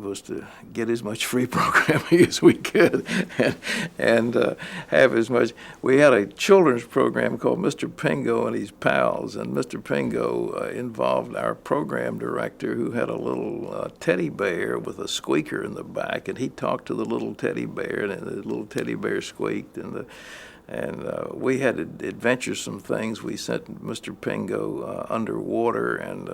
was to get as much free programming as we could and have as much. We had a children's program called Mr. Pingo and His Pals, and Mr. Pingo involved our program director, who had a little teddy bear with a squeaker in the back, and he talked to the little teddy bear, and the little teddy bear squeaked, and we had adventuresome things. We sent Mr. Pingo underwater, and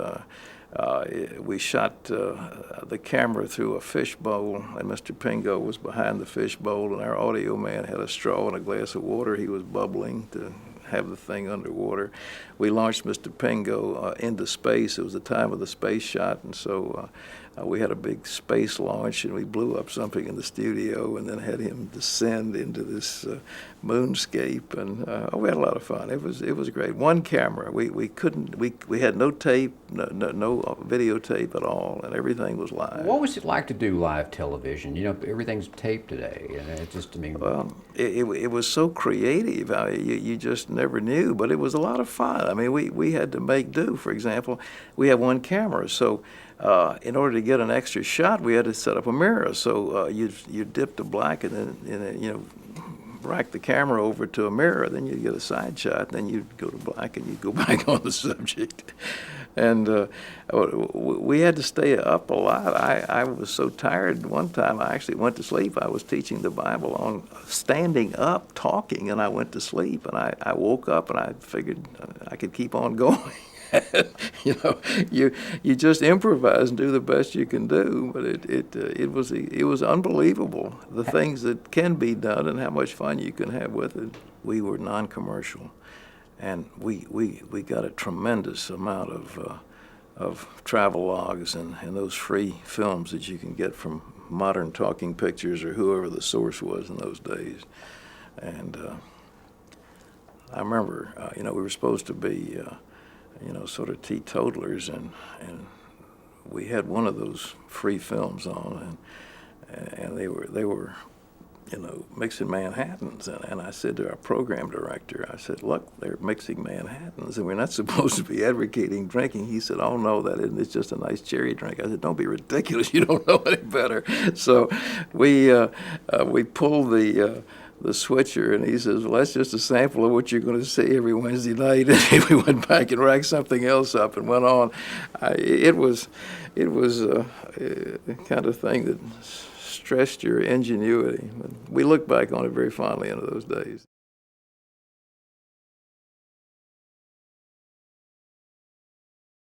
we shot the camera through a fishbowl, and Mr. Pingo was behind the fishbowl, and our audio man had a straw and a glass of water. He was bubbling to have the thing underwater. We launched Mr. Pingo into space. It was the time of the space shot, and so we had a big space launch, and we blew up something in the studio and then had him descend into this moonscape, and we had a lot of fun. It was great. One camera. We had no tape, no videotape at all, and everything was live. What was it like to do live television? You know, everything's taped today, and it just, I mean... Well, it was so creative. You just never knew, but it was a lot of fun. I mean, we had to make do. For example, we have one camera, so in order to get an extra shot, we had to set up a mirror. So you dip to black, and then rack the camera over to a mirror. Then you get a side shot. Then you go to black, and you go back on the subject. And we had to stay up a lot. I was so tired one time I actually went to sleep. I was teaching the Bible on standing up, talking, and I went to sleep. And I woke up, and I figured I could keep on going. You just improvise and do the best you can do. But it was unbelievable, the things that can be done and how much fun you can have with it. We were non-commercial, and we got a tremendous amount of travel logs and those free films that you can get from Modern Talking Pictures or whoever the source was in those days. And I remember, we were supposed to be sort of teetotalers, and we had one of those free films on, and they were mixing Manhattans, and I said to our program director, I said, look, they're mixing Manhattans, and we're not supposed to be advocating drinking. He said, oh no, that isn't, it's just a nice cherry drink. I said, don't be ridiculous, you don't know any better. So we pulled the switcher, and he says, well, that's just a sample of what you're going to see every Wednesday night. And we went back and racked something else up and went on. It was a kind of thing that stressed your ingenuity. We look back on it very fondly into those days.